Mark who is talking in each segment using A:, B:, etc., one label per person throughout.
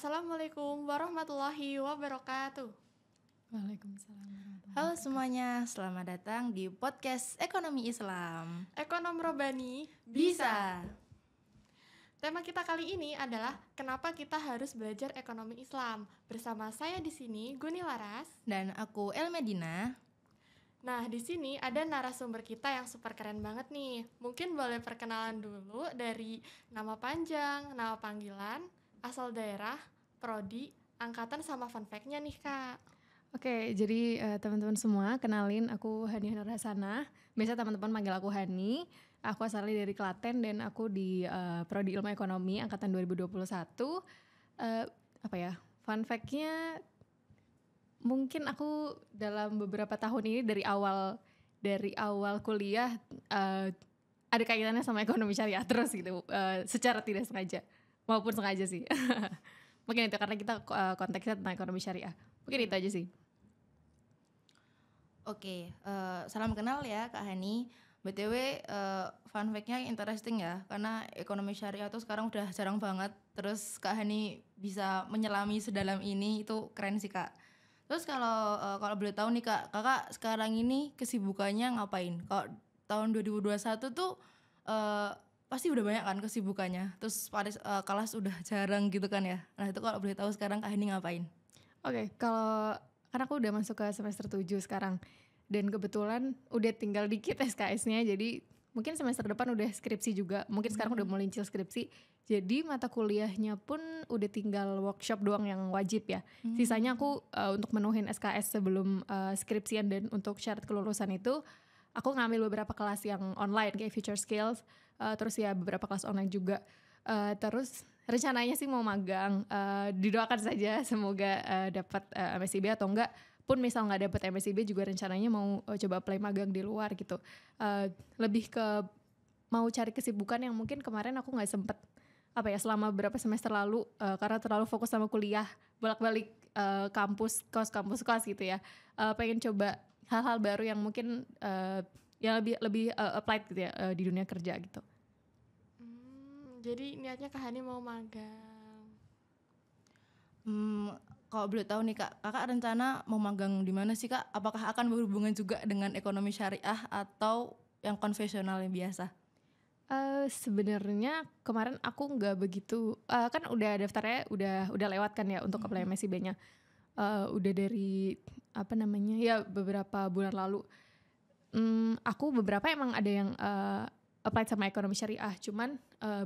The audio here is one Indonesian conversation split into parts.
A: Assalamualaikum warahmatullahi wabarakatuh.
B: Waalaikumsalam warahmatullahi
C: Halo
B: wabarakatuh.
C: semuanya, selamat datang di podcast Ekonomi Islam.
A: Ekonom Robani
C: Bisa.
A: Tema kita kali ini adalah kenapa kita harus belajar ekonomi Islam. Bersama saya di sini Guni Laras.
C: Dan aku El Medina.
A: Nah, di sini ada narasumber kita yang super keren banget nih. Mungkin boleh perkenalan dulu dari nama panjang, nama panggilan, asal daerah, prodi, angkatan sama fun fact-nya nih, Kak.
B: Oke, jadi teman-teman semua, kenalin aku Hani Nur Hasanah. Biasa teman-teman manggil aku Hani. Aku asalnya dari Klaten dan aku di prodi Ilmu Ekonomi angkatan 2021. Fun fact-nya mungkin aku dalam beberapa tahun ini dari awal kuliah ada kaitannya sama ekonomi syariah terus gitu, secara tidak sengaja maupun sengaja sih. Mungkin itu karena kita konteksnya tentang ekonomi syariah. Mungkin itu aja sih.
C: Oke, salam kenal ya Kak Hani. BTW fun fact-nya interesting ya, karena ekonomi syariah tuh sekarang udah jarang banget. Terus Kak Hani bisa menyelami sedalam ini, itu keren sih Kak. Terus kalau boleh tahu nih Kak, Kakak sekarang ini kesibukannya ngapain? Kalau tahun 2021 tuh pasti udah banyak kan kesibukannya. Terus kelas udah jarang gitu kan ya. Nah itu kalau boleh tahu sekarang Kak Hani ngapain?
B: Oke, karena aku udah masuk ke semester 7 sekarang. Dan kebetulan udah tinggal dikit SKS-nya, jadi mungkin semester depan udah skripsi juga. Mungkin sekarang udah mulai nyicil skripsi. Jadi mata kuliahnya pun udah tinggal workshop doang yang wajib ya. Sisanya aku untuk menuhin SKS sebelum skripsian dan untuk syarat kelulusan itu aku ngambil beberapa kelas yang online kayak Future Skills, terus ya beberapa kelas online juga. Terus rencananya sih mau magang, didoakan saja semoga dapat MSIB atau enggak. Pun misal nggak dapet MSIB juga rencananya mau coba apply magang di luar gitu. Lebih ke mau cari kesibukan yang mungkin kemarin aku nggak sempet selama beberapa semester lalu karena terlalu fokus sama kuliah, bolak-balik kampus kos gitu ya. Pengen coba hal-hal baru yang mungkin yang lebih applied gitu ya di dunia kerja gitu.
A: Jadi niatnya Kak Hani mau magang.
C: Kalau boleh tahu nih Kak, Kakak rencana mau magang di mana sih Kak? Apakah akan berhubungan juga dengan ekonomi syariah atau yang konvensional yang biasa?
B: Sebenarnya kemarin aku nggak begitu, kan udah daftarnya udah lewat kan ya untuk apply MSIB-nya. Udah dari beberapa bulan lalu. Aku beberapa emang ada yang applied sama ekonomi syariah, cuman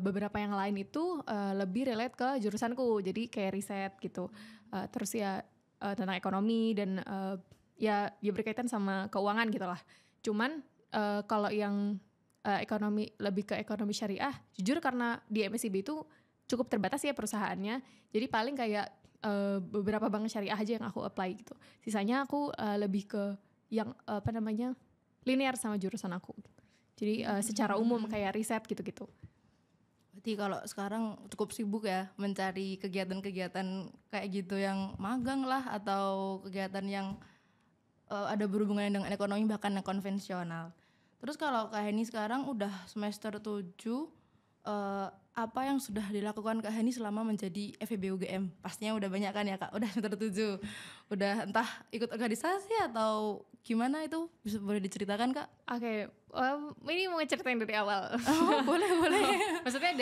B: beberapa yang lain itu lebih relate ke jurusanku, jadi kayak riset gitu. Terus ya tentang ekonomi dan ya berkaitan sama keuangan gitu lah. Cuman kalau yang ekonomi lebih ke ekonomi syariah, jujur karena di MSIB itu cukup terbatas ya perusahaannya, jadi paling kayak beberapa bank syariah aja yang aku apply gitu. Sisanya aku lebih ke yang linear sama jurusan aku. Jadi secara umum kayak riset gitu-gitu.
C: Berarti kalau sekarang cukup sibuk ya mencari kegiatan-kegiatan kayak gitu yang magang lah atau kegiatan yang ada berhubungan dengan ekonomi bahkan yang konvensional. Terus kalau Kak Heni sekarang udah semester 7, apa yang sudah dilakukan Kak Heni selama menjadi FEB UGM? Pastinya udah banyak kan ya Kak, udah semester 7. Udah entah ikut organisasi atau gimana itu, bisa boleh diceritakan Kak?
B: Oke, ini mau ceritain dari awal.
C: Oh, boleh.
B: Maksudnya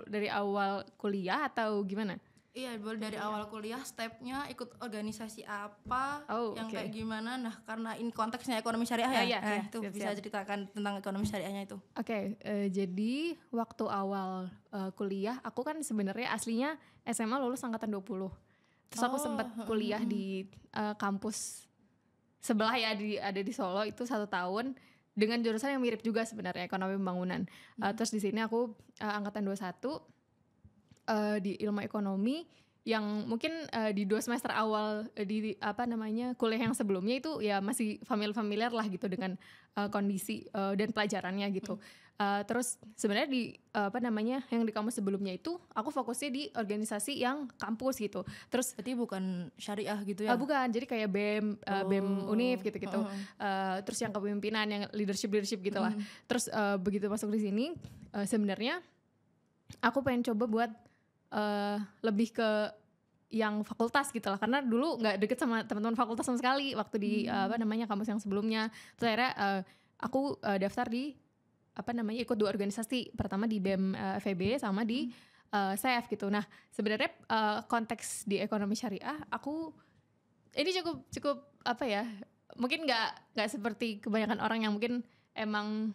B: dari awal kuliah atau gimana?
C: Iya, boleh dari awal kuliah, stepnya ikut organisasi apa, yang
B: okay.
C: kayak gimana. Nah, karena ini konteksnya ekonomi syariah ya, itu
B: siap.
C: bisa ceritakan tentang ekonomi syariahnya itu.
B: Oke, jadi waktu awal kuliah, aku kan sebenarnya aslinya SMA lulus angkatan 20. Terus aku sempat kuliah di kampus sebelah ya, ada di Solo itu 1 tahun dengan jurusan yang mirip juga sebenarnya, ekonomi pembangunan. Terus di sini aku angkatan 21 di ilmu ekonomi yang mungkin di 2 semester awal di kuliah yang sebelumnya itu ya masih familiar lah gitu dengan kondisi dan pelajarannya gitu. Terus sebenarnya di yang di kampus sebelumnya itu aku fokusnya di organisasi yang kampus gitu. Terus
C: berarti bukan syariah gitu ya?
B: Bukan, jadi kayak BEM, BEM Univ gitu-gitu. Terus yang kepemimpinan, yang leadership gitulah. Terus begitu masuk di sini sebenarnya aku pengen coba buat lebih ke yang fakultas gitu lah, karena dulu nggak deket sama teman-teman fakultas sama sekali waktu di kampus yang sebelumnya. Terus akhirnya aku daftar di ikut 2 organisasi, pertama di BEM FEB sama di SEF gitu. Nah sebenarnya konteks di ekonomi syariah ini cukup mungkin nggak seperti kebanyakan orang yang mungkin emang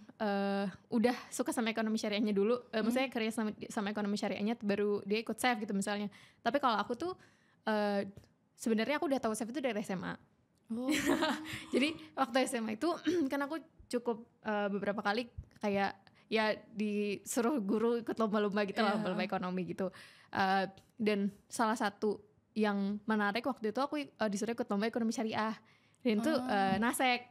B: udah suka sama ekonomi syariahnya dulu, maksudnya kerja sama ekonomi syariahnya baru dia ikut SEF gitu misalnya. Tapi kalau aku tuh sebenarnya aku udah tahu SEF itu dari SMA. Jadi waktu SMA itu kan aku cukup beberapa kali kayak ya disuruh guru ikut lomba-lomba gitu lah, lomba ekonomi gitu. Dan salah satu yang menarik waktu itu aku disuruh ikut lomba ekonomi syariah. Dan itu NASEC.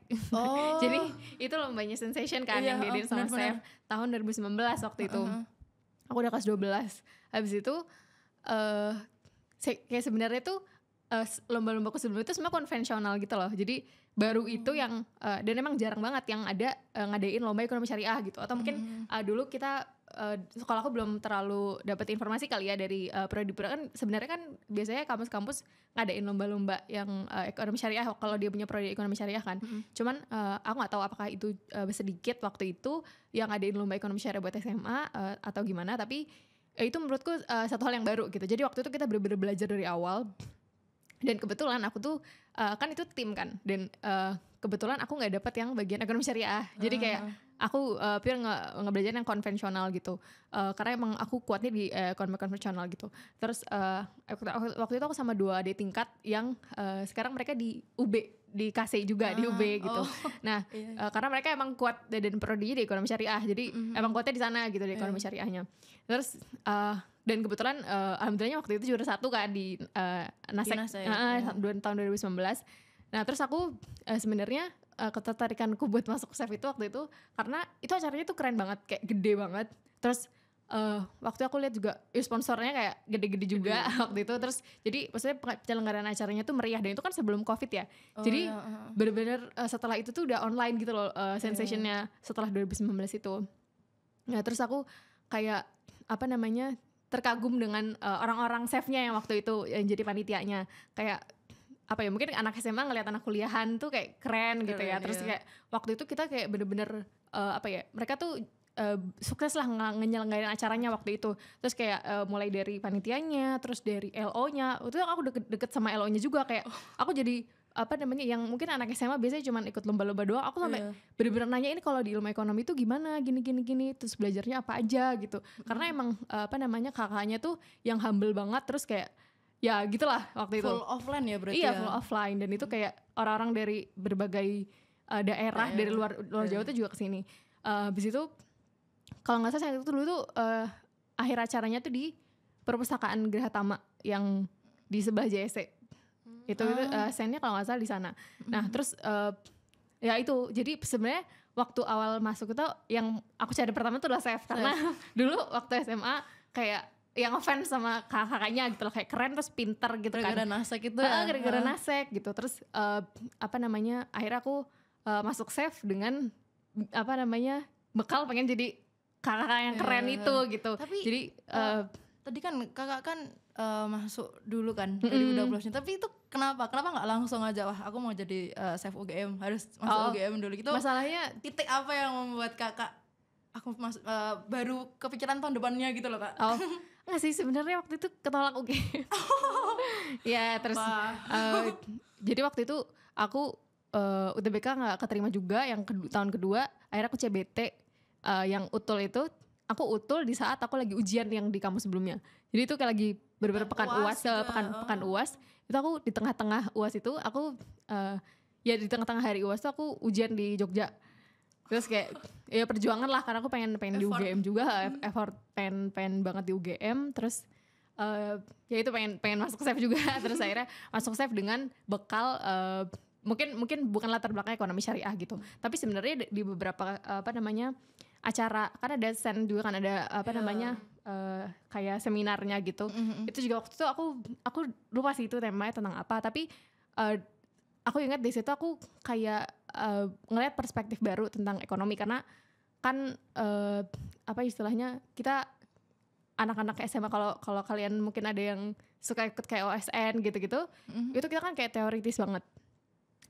B: Jadi itu lombanya Sensation kan yang diadain sama SEF tahun 2019 waktu itu. Aku udah kelas 12. Habis itu kayak sebenarnya tuh lomba-lomba sebelumnya itu semua konvensional gitu loh. Jadi baru itu yang dan emang jarang banget yang ada ngadain lomba ekonomi syariah gitu. Atau mungkin dulu kita kalau aku belum terlalu dapat informasi kali ya dari prodi kan sebenarnya kan biasanya kampus-kampus ngadain lomba-lomba yang ekonomi syariah kalau dia punya prodi ekonomi syariah kan. Cuman aku nggak tahu apakah itu sedikit waktu itu yang ngadain lomba ekonomi syariah buat SMA atau gimana, tapi itu menurutku satu hal yang baru gitu. Jadi waktu itu kita benar-benar belajar dari awal. Dan kebetulan aku tuh kan itu tim kan, dan kebetulan aku nggak dapet yang bagian ekonomi syariah. Jadi kayak aku pure ngebelajar yang konvensional gitu, karena emang aku kuatnya di ekonomi konvensional gitu. Terus waktu itu aku sama 2 adik tingkat yang sekarang mereka di UB, di KC juga di UB gitu. Nah karena mereka emang kuat dan prodinya di ekonomi syariah, jadi emang kuatnya di sana gitu di ekonomi syariahnya. Terus dan kebetulan alhamdulillahnya waktu itu juara 1 kan di NASEC tahun 2019. Nah terus aku sebenarnya ketertarikanku buat masuk SEF itu waktu itu karena itu acaranya tuh keren banget, kayak gede banget. Terus waktu aku lihat juga sponsornya kayak gede-gede juga waktu itu. Terus jadi maksudnya penyelenggaraan acaranya tuh meriah, dan itu kan sebelum COVID ya. Jadi bener-bener setelah itu tuh udah online gitu loh sensationnya setelah 2019 itu. Nah terus aku kayak terkagum dengan orang-orang SEF-nya yang waktu itu yang jadi panitianya. Kayak mungkin anak SMA ngelihat anak kuliahan tuh kayak keren gitu ya. Terus kayak waktu itu kita kayak bener-bener mereka tuh sukses lah ngenyelenggarin acaranya waktu itu. Terus kayak mulai dari panitianya, terus dari LO-nya. Waktu itu aku deket sama LO-nya juga, kayak aku jadi yang mungkin anak SMA biasanya cuma ikut lomba-lomba doang. Aku sampai bener-bener nanya, ini kalau di ilmu ekonomi tuh gimana, gini, terus belajarnya apa aja gitu. Karena emang kakaknya tuh yang humble banget, terus kayak ya gitulah waktu itu.
C: Full offline ya berarti.
B: Iya, full offline, dan itu kayak orang-orang dari berbagai daerah dari luar Jawa tuh juga kesini. Habis itu kalau nggak salah saat itu dulu tuh akhir acaranya tuh di perpustakaan Geraha Tama yang di sebelah JSC. Itu sennya kalau nggak salah di sana. Nah terus ya itu, jadi sebenarnya waktu awal masuk itu yang aku cari pertama tuh adalah SEF, karena dulu waktu SMA kayak yang ngefans sama kakaknya gitu loh, kayak keren terus pinter gitu
C: gara-gara
B: kan.
C: NASEC itu ya.
B: Gara-gara NASEC gitu. Terus akhirnya aku masuk SEF dengan bekal pengen jadi kakak yang keren itu gitu.
C: Tapi
B: jadi
C: tadi kan kakak kan masuk dulu kan 2020, tapi itu kenapa nggak langsung aja, wah aku mau jadi SEF UGM, harus masuk UGM dulu gitu?
B: Masalahnya
C: titik apa yang membuat kakak aku baru kepikiran tahun depannya gitu loh kak?
B: Nggak sih, sebenarnya waktu itu ketolak UGM. Ya terus jadi waktu itu aku UTBK nggak keterima juga yang tahun kedua. Akhirnya aku CBT yang utul itu. Aku utul di saat aku lagi ujian yang di kampus sebelumnya. Jadi itu kayak lagi bener-bener pekan UAS, pekan UAS. Itu aku di tengah-tengah UAS itu aku di tengah-tengah hari UAS tuh aku ujian di Jogja. Terus kayak ya perjuangan lah, karena aku pengen di UGM juga, effort pengen banget di UGM. Terus ya itu pengen masuk SEF juga. Terus akhirnya masuk SEF dengan bekal mungkin bukan latar belakang ekonomi syariah gitu. Tapi sebenarnya di beberapa acara kan ada stand juga kan, ada kayak seminarnya gitu. Itu juga waktu itu aku lupa sih itu temanya tentang apa, tapi aku ingat di situ aku kayak ngelihat perspektif baru tentang ekonomi, karena kan istilahnya kita anak-anak SMA, kalau kalian mungkin ada yang suka ikut kayak OSN gitu-gitu, itu kita kan kayak teoritis banget.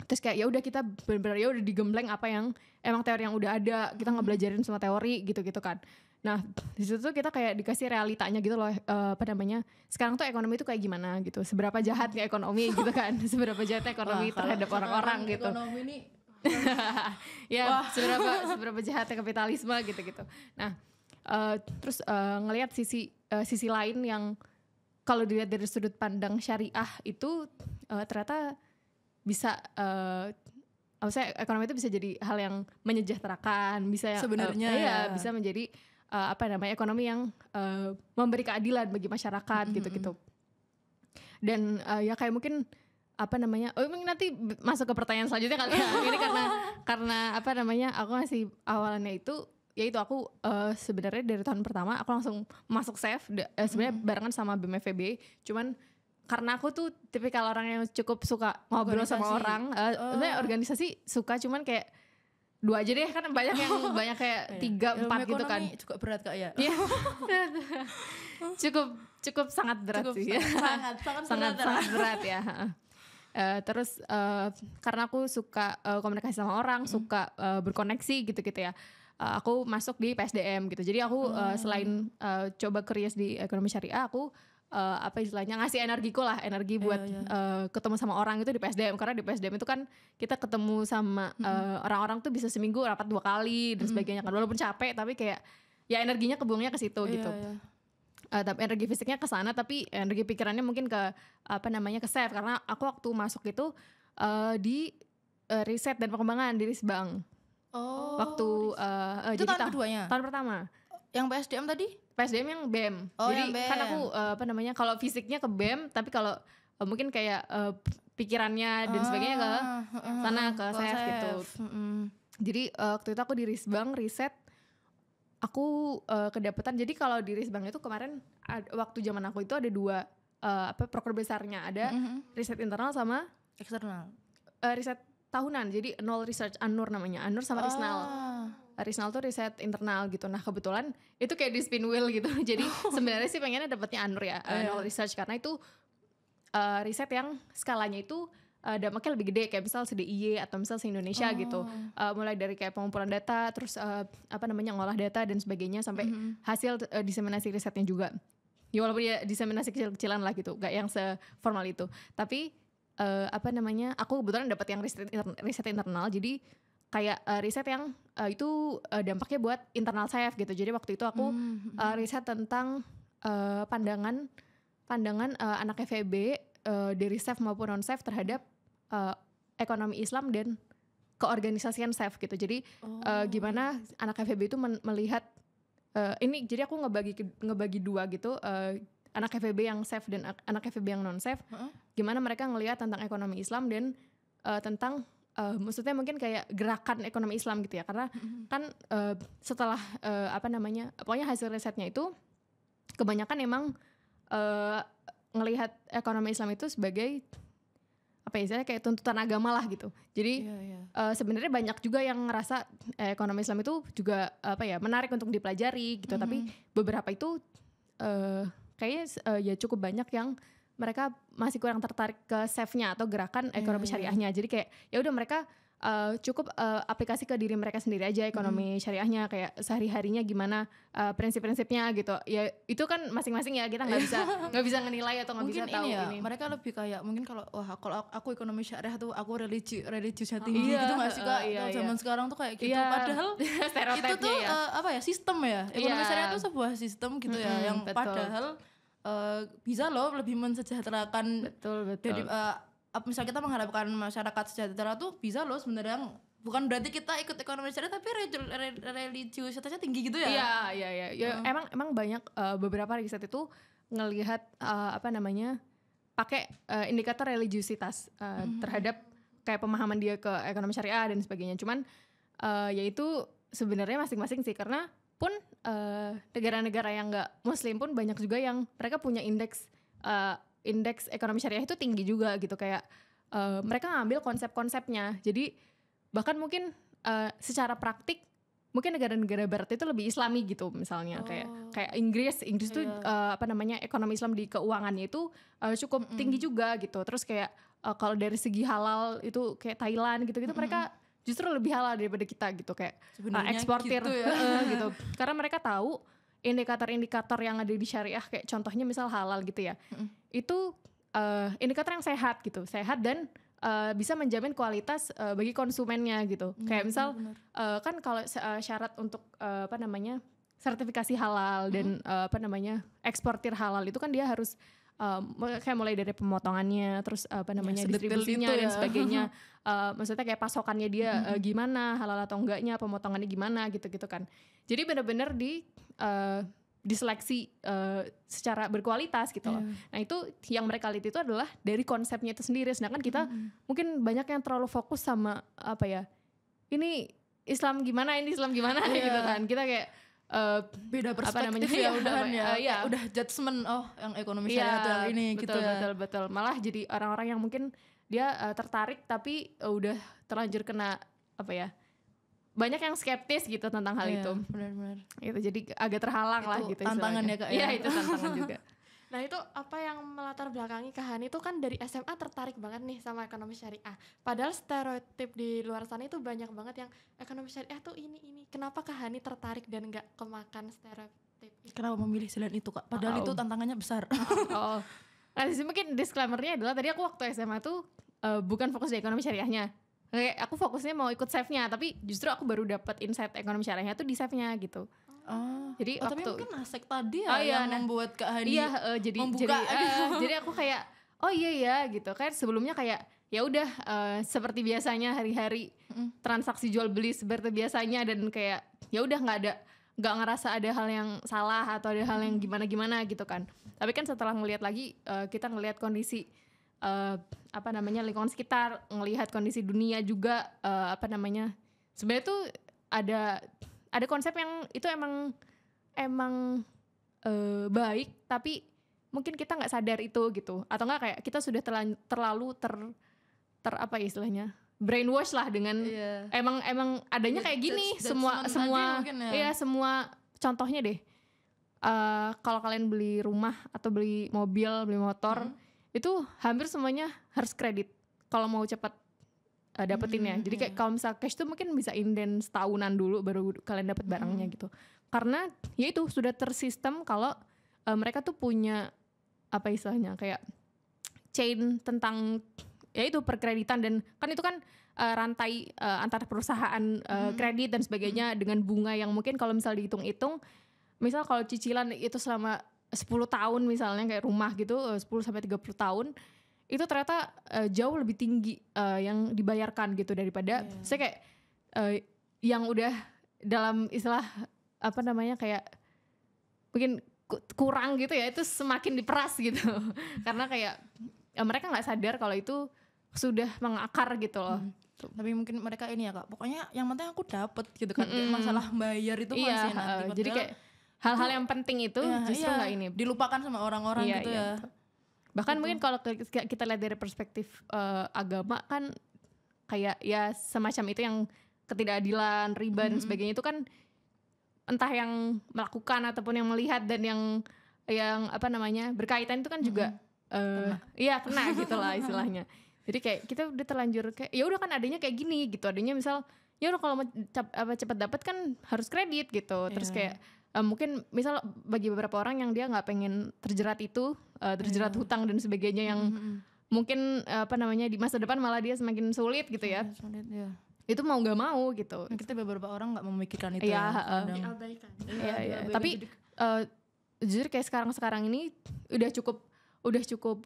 B: Terus kayak ya udah kita benar-benar ya udah digembleng apa yang emang teori yang udah ada, kita ngebelajarin semua teori gitu-gitu kan. Nah di situ tuh kita kayak dikasih realitanya gitu loh, apa namanya, sekarang tuh ekonomi itu kayak gimana gitu, seberapa jahatnya ekonomi gitu kan, seberapa jahatnya ekonomi terhadap orang-orang gitu.
C: Ekonomi ini
B: Ya seberapa jahatnya kapitalisme gitu-gitu. Nah terus ngelihat sisi lain yang kalau dilihat dari sudut pandang syariah itu ternyata bisa maksudnya ekonomi itu bisa jadi hal yang menyejahterakan, bisa
C: sebenarnya
B: bisa menjadi ekonomi yang memberi keadilan bagi masyarakat gitu-gitu. Dan ya kayak mungkin nanti masuk ke pertanyaan selanjutnya kali ya. Ini karena aku ngasih awalannya itu, yaitu aku sebenarnya dari tahun pertama aku langsung masuk SEF, sebenarnya barengan sama BMFEB, cuman karena aku tuh tipikal orang yang cukup suka ngobrol sama orang, sebenarnya organisasi suka, cuman kayak 2 aja deh, kan banyak kayak 3, 4 gitu kan.
C: Juga berat Kak ya.
B: Iya. cukup sangat berat
C: cukup
B: sih.
C: sangat
B: berat ya. Terus karena aku suka komunikasi sama orang, suka berkoneksi gitu-gitu ya. Aku masuk di PSDM gitu. Jadi aku selain coba curious di ekonomi syariah, aku ngasih energi buat ketemu sama orang itu di PSDM, karena di PSDM itu kan kita ketemu sama orang-orang tuh bisa seminggu rapat 2 kali dan sebagainya kan, walaupun capek tapi kayak ya energinya kebuangnya ke situ gitu. Tapi energi fisiknya ke sana, tapi energi pikirannya mungkin ke ke SEF, karena aku waktu masuk itu di riset dan pengembangan di Risbang. Waktu
C: itu
B: jadi
C: tahun keduanya?
B: Tahun pertama.
C: Yang PSDM tadi?
B: PSDM yang BEM. Jadi
C: yang BEM.
B: kan aku kalau fisiknya ke BEM, tapi kalau mungkin kayak pikirannya dan sebagainya ke sana, ke SEF gitu. Jadi waktu itu aku di Risbang riset, aku kedapatan. Jadi kalau di Risbang itu kemarin waktu zaman aku itu ada 2 proker besarnya, ada riset internal sama
C: eksternal.
B: Riset tahunan, jadi Nol Research, ANUR namanya, ANUR sama Risnal. Risnal tuh riset internal gitu. Nah kebetulan itu kayak di spin wheel gitu. Jadi sebenarnya sih pengennya dapetnya ANUR ya, Nol Research, karena itu riset yang skalanya itu dampaknya lebih gede, kayak misal se-DIY atau misal se-Indonesia gitu. Mulai dari kayak pengumpulan data, terus ngolah data dan sebagainya, sampai hasil diseminasi risetnya juga. Ya walaupun ya diseminasi kecil-kecilan lah gitu, gak yang seformal itu. Tapi aku kebetulan dapat yang riset internal, jadi kayak riset yang itu dampaknya buat internal SEF gitu. Jadi waktu itu aku riset tentang pandangan anak FEB dari SEF maupun non SEF terhadap ekonomi Islam dan keorganisasian SEF gitu. Jadi gimana anak FEB itu melihat ini. Jadi aku ngebagi 2 gitu, anak FEB yang SEF dan anak FEB yang non SEF. Gimana mereka ngelihat tentang ekonomi Islam dan tentang maksudnya mungkin kayak gerakan ekonomi Islam gitu ya, karena kan setelah pokoknya hasil risetnya itu kebanyakan emang ngelihat ekonomi Islam itu sebagai kayak tuntutan agama lah gitu. Jadi sebenarnya banyak juga yang ngerasa ekonomi Islam itu juga menarik untuk dipelajari gitu, tapi beberapa itu kayaknya ya cukup banyak yang mereka masih kurang tertarik ke SEF-nya atau gerakan ekonomi syariahnya. Jadi kayak ya udah mereka cukup aplikasi ke diri mereka sendiri aja ekonomi syariahnya, kayak sehari-harinya gimana prinsip-prinsipnya gitu. Ya itu kan masing-masing ya, kita nggak bisa ngenilai atau nggak bisa tahu ini.
C: Mereka lebih kayak mungkin kalau aku ekonomi syariah tuh aku religiusnya tinggi gitu nggak sih Kak? Zaman sekarang tuh kayak gitu. Padahal itu tuh sistem ya. Ekonomi syariah tuh sebuah sistem gitu ya, yang padahal bisa loh lebih mensejahterakan.
B: Betul.
C: Jadi misalnya kita mengharapkan masyarakat sejahtera tuh bisa loh sebenarnya, bukan berarti kita ikut ekonomi syariah tapi religiusitasnya tinggi gitu ya.
B: Iya. Emang banyak beberapa riset itu ngelihat pakai indikator religiusitas terhadap kayak pemahaman dia ke ekonomi syariah dan sebagainya. Cuman yaitu sebenarnya masing-masing sih, karena pun negara-negara yang nggak Muslim pun banyak juga yang mereka punya indeks ekonomi syariah itu tinggi juga gitu, kayak mereka ngambil konsep-konsepnya. Jadi bahkan mungkin secara praktik mungkin negara-negara barat itu lebih islami gitu misalnya, kayak Inggris tuh apa namanya, ekonomi Islam di keuangannya itu cukup tinggi juga gitu. Terus kayak kalau dari segi halal itu kayak Thailand gitu-gitu mereka justru lebih halal daripada kita gitu, kayak eksportir
C: gitu ya.
B: gitu. Karena mereka tahu indikator-indikator yang ada di syariah, kayak contohnya misal halal gitu ya, itu indikator yang sehat gitu, sehat dan bisa menjamin kualitas bagi konsumennya gitu. Kayak misal kan kalau syarat untuk apa namanya, sertifikasi halal dan apa namanya, eksportir halal itu kan dia harus kayak mulai dari pemotongannya, terus apa namanya, distribusinya dan sebagainya. Maksudnya kayak pasokannya dia gimana, halal atau enggaknya, pemotongannya gimana gitu-gitu kan. Jadi benar-benar diseleksi secara berkualitas gitu loh. Nah itu yang mereka lihat itu adalah dari konsepnya itu sendiri. Sedangkan kita mungkin banyak yang terlalu fokus sama apa ya, ini Islam gimana gitu kan. Kita kayak
C: beda perspektif
B: apa namanya,
C: ya udah kan udah judgement yang ekonomi syariah atau yang ini
B: betul,
C: gitu ya.
B: betul. Malah jadi orang-orang yang mungkin dia tertarik tapi udah terlanjur kena apa ya, banyak yang skeptis gitu tentang hal itu.
C: Benar-benar.
B: Itu jadi agak terhalang
C: itu
B: lah gitu.
C: Tantangan
B: istilahnya.
C: ya Kak.
B: Iya itu tantangan juga.
A: Nah itu apa yang melatar belakangi Kak Hani itu kan dari SMA tertarik banget nih sama ekonomi syariah. Padahal stereotip di luar sana itu banyak banget yang ekonomi syariah tuh ini. Kenapa Kak Hani tertarik dan gak kemakan stereotip itu?
C: Kenapa memilih selain itu Kak? Padahal itu tantangannya besar.
B: Nah disini mungkin disclaimer-nya adalah tadi aku waktu SMA tuh bukan fokus di ekonomi syariahnya. Kayak aku fokusnya mau ikut SAFE-nya, tapi justru aku baru dapat insight ekonomi syariahnya tuh di SAFE-nya gitu. Jadi
C: tapi mungkin Nasek tadi ya yang membuat Kak Hani membuka
B: jadi aku kayak oh iya gitu. Kayak sebelumnya kayak ya udah seperti biasanya hari-hari transaksi jual beli seperti biasanya, dan kayak ya udah nggak ngerasa ada hal yang salah atau ada hal yang gimana gitu kan. Tapi kan setelah ngelihat lagi kita ngelihat kondisi apa namanya, lingkungan sekitar, ngelihat kondisi dunia juga, apa namanya, sebenarnya tuh ada konsep yang itu emang baik, tapi mungkin kita nggak sadar itu gitu, atau nggak kayak kita sudah terlalu apa ya istilahnya, brainwash lah dengan emang adanya kayak gini, semua ya semua contohnya deh. Kalau kalian beli rumah atau beli mobil, beli motor, itu hampir semuanya harus kredit kalau mau cepat dapetinnya. Jadi kayak kalau misal cash tuh mungkin bisa inden setahunan dulu baru kalian dapat barangnya gitu. Karena ya itu sudah tersistem kalau mereka tuh punya apa istilahnya, kayak chain tentang ya itu perkreditan, dan kan itu kan rantai antar perusahaan kredit dan sebagainya dengan bunga yang mungkin kalau misal dihitung-hitung, misal kalau cicilan itu selama 10 tahun misalnya kayak rumah gitu, 10 sampai 30 tahun itu ternyata jauh lebih tinggi yang dibayarkan gitu daripada saya kayak yang udah dalam istilah apa namanya, kayak mungkin kurang gitu ya, itu semakin diperas gitu. Karena kayak mereka nggak sadar kalau itu sudah mengakar gitu loh.
C: Tapi mungkin mereka ini ya Kak, pokoknya yang penting aku dapet gitu kan. Masalah bayar itu masih nanti.
B: Jadi kayak hal-hal yang penting itu justru nggak ini
C: dilupakan sama orang-orang gitu ya.
B: Bahkan mungkin kalau kita lihat dari perspektif agama kan kayak ya semacam itu, yang ketidakadilan, riba dan sebagainya itu kan entah yang melakukan ataupun yang melihat dan yang apa namanya berkaitan itu kan juga kena gitu lah istilahnya. Jadi kayak kita udah terlanjur kayak ya udah kan adanya kayak gini gitu, adanya misal ya udah kalau mau cepat dapat kan harus kredit gitu. Terus kayak mungkin misal bagi beberapa orang yang dia nggak pengen terjerat hutang dan sebagainya yang mungkin apa namanya di masa depan malah dia semakin sulit gitu ya. Itu mau nggak mau gitu.
C: Kita beberapa orang nggak memikirkan itu
A: diabaikan.
B: Tapi jujur kayak sekarang ini udah cukup cukup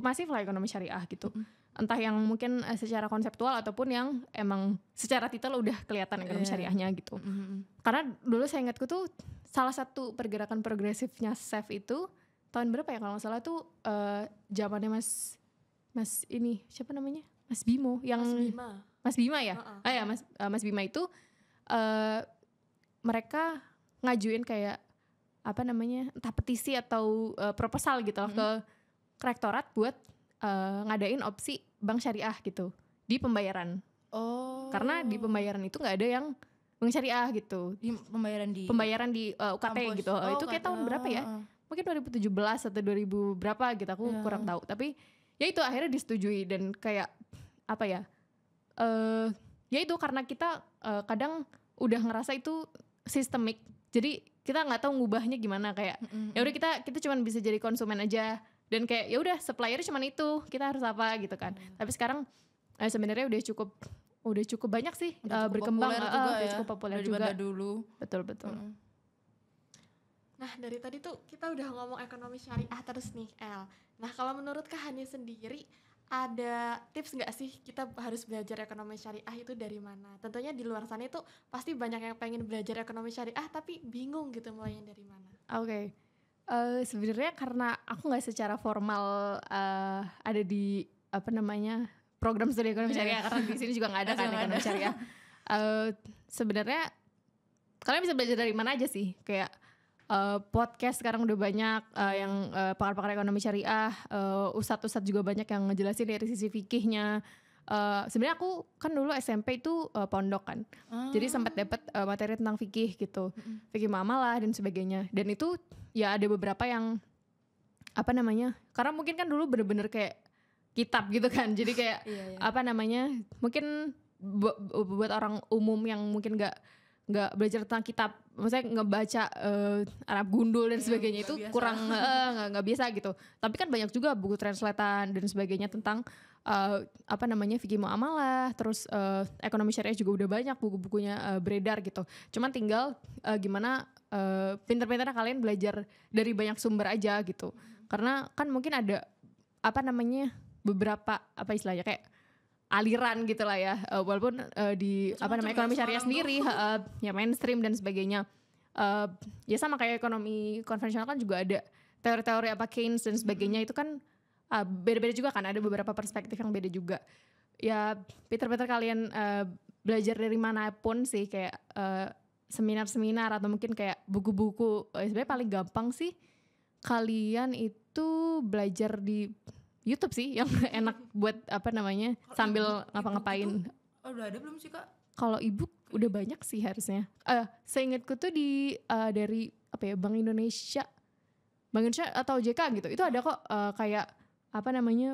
B: masif lah ekonomi syariah gitu. Entah yang mungkin secara konseptual ataupun yang emang secara titel udah kelihatan ekonomi syariahnya gitu. Karena dulu saya ingatku tuh salah satu pergerakan progresifnya SAFE itu tahun berapa ya kalau nggak salah tuh zamannya Mas ini siapa namanya, Mas Bimo yang Mas Bima ya. Mas Bima itu mereka ngajuin kayak apa namanya, entah petisi atau proposal gitu loh ke rektorat buat ngadain opsi bank syariah gitu di pembayaran. Karena di pembayaran itu nggak ada yang bank syariah gitu.
C: Di
B: Pembayaran di UKT
C: kampus.
B: gitu. Itu kayak tahun berapa ya? Mungkin 2017 atau 2000 berapa gitu, aku kurang tahu. Tapi ya itu akhirnya disetujui dan kayak apa ya? Ya itu karena kita kadang udah ngerasa itu sistemik. Jadi kita nggak tahu ngubahnya gimana, kayak ya udah kita cuma bisa jadi konsumen aja dan kayak ya udah supplier cuma itu, kita harus apa gitu kan. Tapi sekarang sebenarnya udah cukup banyak sih berkembang, udah cukup populer juga
C: dulu.
B: Betul.
A: Nah, dari tadi tuh kita udah ngomong ekonomi syariah terus nih, El. Nah, kalau menurut Kak Hani sendiri, ada tips nggak sih kita harus belajar ekonomi syariah itu dari mana? Tentunya di luar sana itu pasti banyak yang pengen belajar ekonomi syariah tapi bingung gitu mulainya dari mana.
B: Oke. Sebenarnya karena aku nggak secara formal ada di program studi ekonomi syariah, karena di sini juga nggak ada kan ekonomi syariah. Sebenarnya kalian bisa belajar dari mana aja sih? Kayak podcast sekarang udah banyak yang pakar-pakar ekonomi syariah, ustadz-ustadz juga banyak yang ngejelasin dari sisi fikihnya. Sebenarnya aku kan dulu SMP itu pondok kan, jadi sempat dapat materi tentang fikih gitu, fikih muamalah dan sebagainya. Dan itu ya ada beberapa yang karena mungkin kan dulu bener-bener kayak kitab gitu kan, jadi kayak mungkin buat orang umum yang mungkin nggak belajar tentang kitab, maksudnya ngebaca Arab gundul dan sebagainya itu biasa. Kurang nggak biasa gitu. Tapi kan banyak juga buku translatean dan sebagainya tentang fikih muamalah, terus ekonomi syariah juga udah banyak buku-bukunya beredar gitu. Cuman tinggal gimana pinter-pinternya kalian belajar dari banyak sumber aja gitu. Karena kan mungkin ada beberapa istilahnya kayak aliran gitu lah ya, walaupun di ekonomi syariah sendiri ya mainstream dan sebagainya, ya sama kayak ekonomi konvensional kan juga ada teori-teori Keynes dan sebagainya, itu kan beda-beda juga kan, ada beberapa perspektif yang beda juga. Ya pinter-pinter kalian belajar dari manapun sih, kayak seminar-seminar atau mungkin kayak buku-buku. Sebenarnya paling gampang sih kalian itu belajar di YouTube sih, yang enak buat sambil ngapa-ngapain.
C: Udah ada belum sih Kak?
B: Kalau ebook udah banyak sih harusnya. Seingatku tuh dari Bank Indonesia atau OJK gitu. Itu ada kok kayak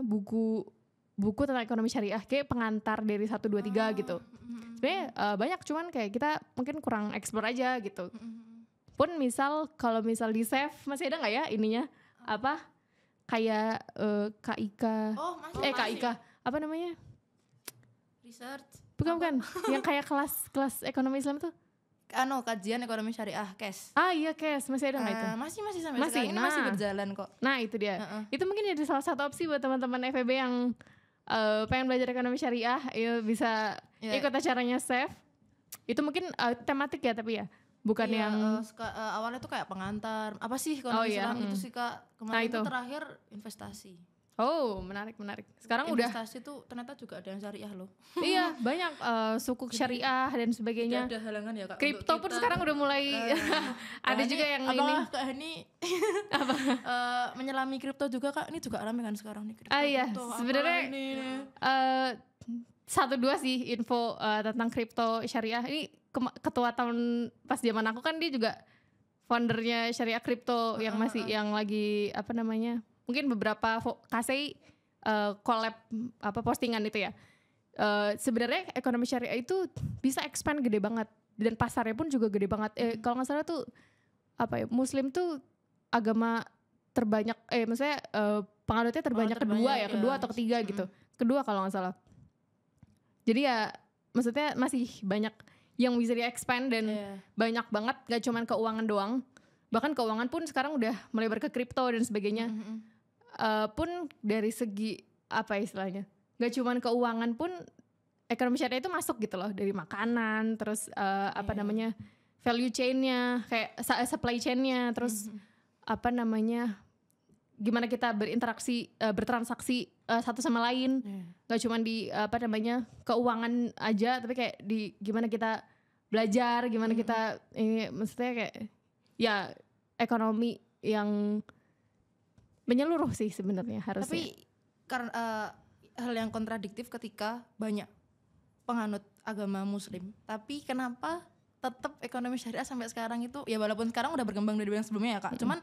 B: buku tentang ekonomi syariah, kayak pengantar dari 1, 2, 3 gitu. Sebenarnya banyak, cuman kayak kita mungkin kurang explore aja gitu. Pun kalau misal di save masih ada nggak ya ininya kayak KIK. KIK apa namanya?
C: Research.
B: Bukan. Yang kayak kelas ekonomi Islam tuh.
C: Kajian ekonomi syariah, KES.
B: Iya, KES, masih ada nggak itu?
C: Masih sampai sekarang ini masih berjalan kok.
B: Nah, itu dia. Itu mungkin jadi salah satu opsi buat teman-teman FEB yang pengen belajar ekonomi syariah, ya bisa ikut acaranya SAFE. Itu mungkin tematik ya, tapi ya bukan yang
C: awalnya tuh kayak pengantar apa sih ekonomi Islam itu sih Kak. Kemarin itu terakhir investasi.
B: Menarik. Sekarang
C: investasi tuh ternyata juga ada yang syariah loh.
B: Iya, banyak sukuk syariah dan sebagainya.
C: Tidak ada halangan ya Kak.
B: Kripto pun sekarang udah mulai ada juga yang ini.
C: Kak Hani menyelami kripto juga Kak. Ini juga rame kan sekarang nih kripto.
B: Iya, sebenarnya 1-2 sih info tentang kripto syariah. Ini ketua tahun pas zaman aku kan, dia juga foundernya Syariah Kripto yang masih yang lagi mungkin beberapa KSI collab postingan itu ya. Sebenarnya ekonomi syariah itu bisa expand gede banget dan pasarnya pun juga gede banget. Kalau nggak salah tuh Muslim tuh agama terbanyak, maksudnya penganutnya terbanyak kedua atau ketiga gitu. Kedua kalau nggak salah. Jadi ya maksudnya masih banyak yang bisa di-expand dan banyak banget, gak cuman keuangan doang, bahkan keuangan pun sekarang udah melebar ke kripto dan sebagainya. Pun dari segi istilahnya, gak cuman keuangan pun ekonomi syariah itu masuk gitu loh, dari makanan, terus value chain-nya, kayak supply chain-nya, terus gimana kita berinteraksi, bertransaksi satu sama lain. Gak cuma di keuangan aja, tapi kayak di gimana kita belajar, gimana kita ini, maksudnya kayak ya ekonomi yang menyeluruh sih sebenarnya harusnya.
C: Tapi karena hal yang kontradiktif ketika banyak penganut agama Muslim, tapi kenapa tetap ekonomi syariah sampai sekarang itu ya walaupun sekarang udah berkembang dari yang sebelumnya ya Kak. Cuman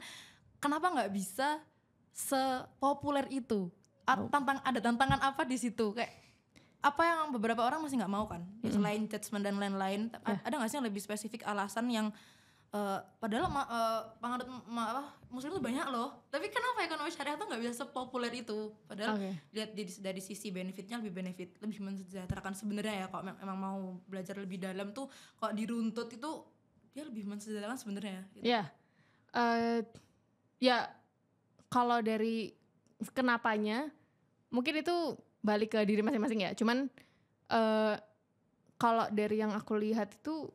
C: kenapa nggak bisa sepopuler itu? Ada tantangan apa di situ? Kayak apa yang beberapa orang masih nggak mau kan? Ya, selain judgement dan lain-lain, ada nggak sih yang lebih spesifik alasan yang padahal penganut muslim itu banyak loh, tapi kenapa ekonomi syariah tuh nggak bisa sepopuler itu? Padahal lihat dari sisi benefitnya lebih mensejahterakan sebenarnya ya. Kalau emang mau belajar lebih dalam tuh, kalau diruntut itu dia lebih mensejahterakan sebenarnya. Gitu.
B: Ya kalau dari kenapanya mungkin itu balik ke diri masing-masing ya. Cuman kalau dari yang aku lihat itu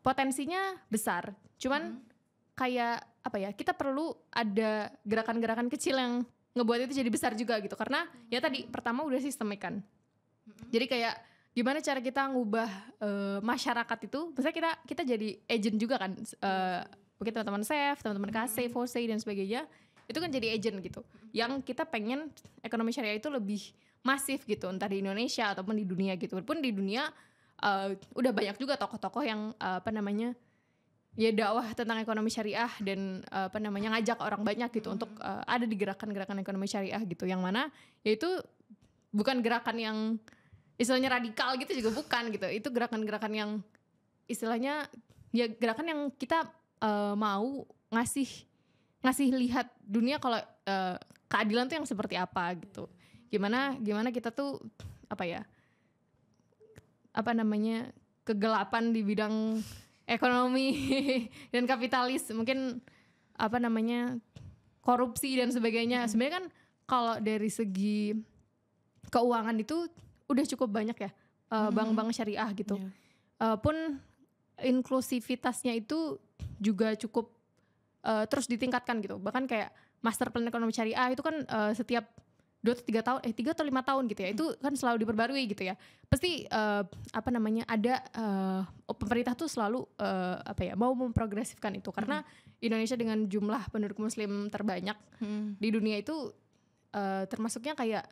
B: potensinya besar. Cuman kayak apa ya? Kita perlu ada gerakan-gerakan kecil yang ngebuat itu jadi besar juga gitu. Karena ya tadi pertama udah sistemik kan. Jadi kayak gimana cara kita ngubah masyarakat itu? Misalnya kita jadi agent juga kan. Mungkin teman-teman SEF, teman-teman KC, FOSE dan sebagainya. Itu kan jadi agent gitu, yang kita pengen ekonomi syariah itu lebih masif gitu, entah di Indonesia ataupun di dunia gitu. Walaupun di dunia udah banyak juga tokoh-tokoh yang ya dakwah tentang ekonomi syariah dan ngajak orang banyak gitu untuk ada di gerakan-gerakan ekonomi syariah gitu, yang mana yaitu bukan gerakan yang istilahnya radikal gitu juga bukan gitu. Itu gerakan-gerakan yang istilahnya ya gerakan yang kita mau ngasih lihat dunia kalau keadilan tuh yang seperti apa gitu. Gimana kita tuh kegelapan di bidang ekonomi dan kapitalis, mungkin korupsi dan sebagainya. Sebenarnya kan kalau dari segi keuangan itu udah cukup banyak ya bank-bank syariah gitu. Pun inklusivitasnya itu juga cukup terus ditingkatkan gitu. Bahkan kayak master plan ekonomi syariah itu kan setiap 3 atau 5 tahun gitu ya. Itu kan selalu diperbarui gitu ya. Pasti ada pemerintah tuh selalu mau memprogresifkan itu, karena Indonesia dengan jumlah penduduk muslim terbanyak di dunia itu termasuknya kayak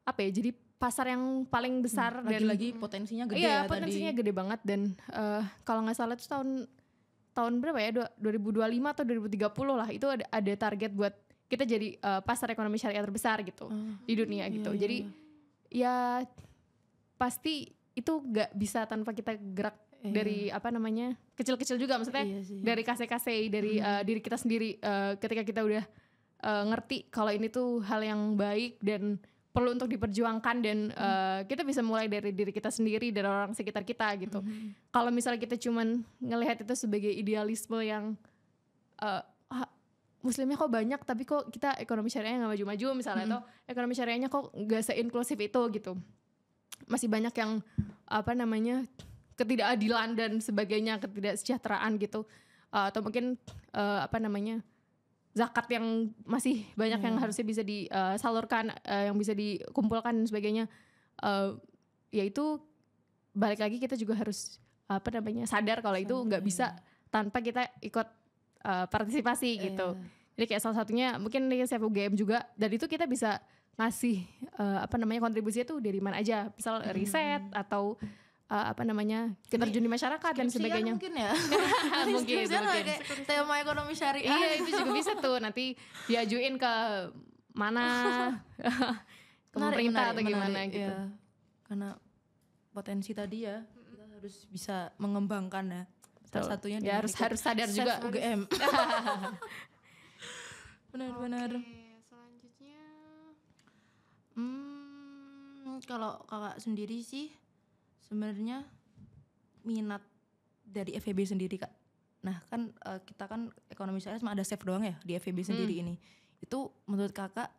B: jadi pasar yang paling besar dan
C: lagi potensinya gede
B: ya potensinya gede banget. Dan kalau nggak salah itu tahun berapa ya, 2025 atau 2030 lah, itu ada target buat kita jadi pasar ekonomi syariah terbesar gitu di dunia gitu. Jadi ya pasti itu gak bisa tanpa kita gerak dari kecil-kecil juga, maksudnya dari kase-kase, dari diri kita sendiri. Ketika kita udah ngerti kalau ini tuh hal yang baik dan perlu untuk diperjuangkan, dan kita bisa mulai dari diri kita sendiri, dari orang sekitar kita gitu. Kalau misalnya kita cuman ngelihat itu sebagai idealisme yang muslimnya kok banyak tapi kok kita ekonomi syariahnya gak maju-maju misalnya, atau ekonomi syariahnya kok gak se-inklusif itu gitu. Masih banyak yang ketidakadilan dan sebagainya, ketidaksejahteraan gitu. Atau mungkin zakat yang masih banyak yang harusnya bisa disalurkan, yang bisa dikumpulkan dan sebagainya. Ya itu balik lagi kita juga harus sadar kalau itu nggak bisa tanpa kita ikut partisipasi gitu. Jadi kayak salah satunya mungkin di SEF UGM juga, dan itu kita bisa ngasih kontribusinya tuh dari mana aja, misal riset atau kita terjun di masyarakat dan sebagainya.
C: Mungkin ya.
B: mungkin
C: kayak tema ekonomi syariah.
B: Iya, itu juga bisa tuh nanti diajuin ke mana ke pemerintah atau gimana gitu.
C: Ya. Karena potensi tadi ya kita harus bisa mengembangkan ya. Salah satunya
B: ya harus sadar juga
C: UGM. Benar-benar.
A: Selanjutnya
C: kalau kakak sendiri sih sebenarnya minat dari FEB sendiri kak. Nah kan kita kan ekonomi syariah cuma ada SEF doang ya di FEB sendiri ini. Itu menurut kakak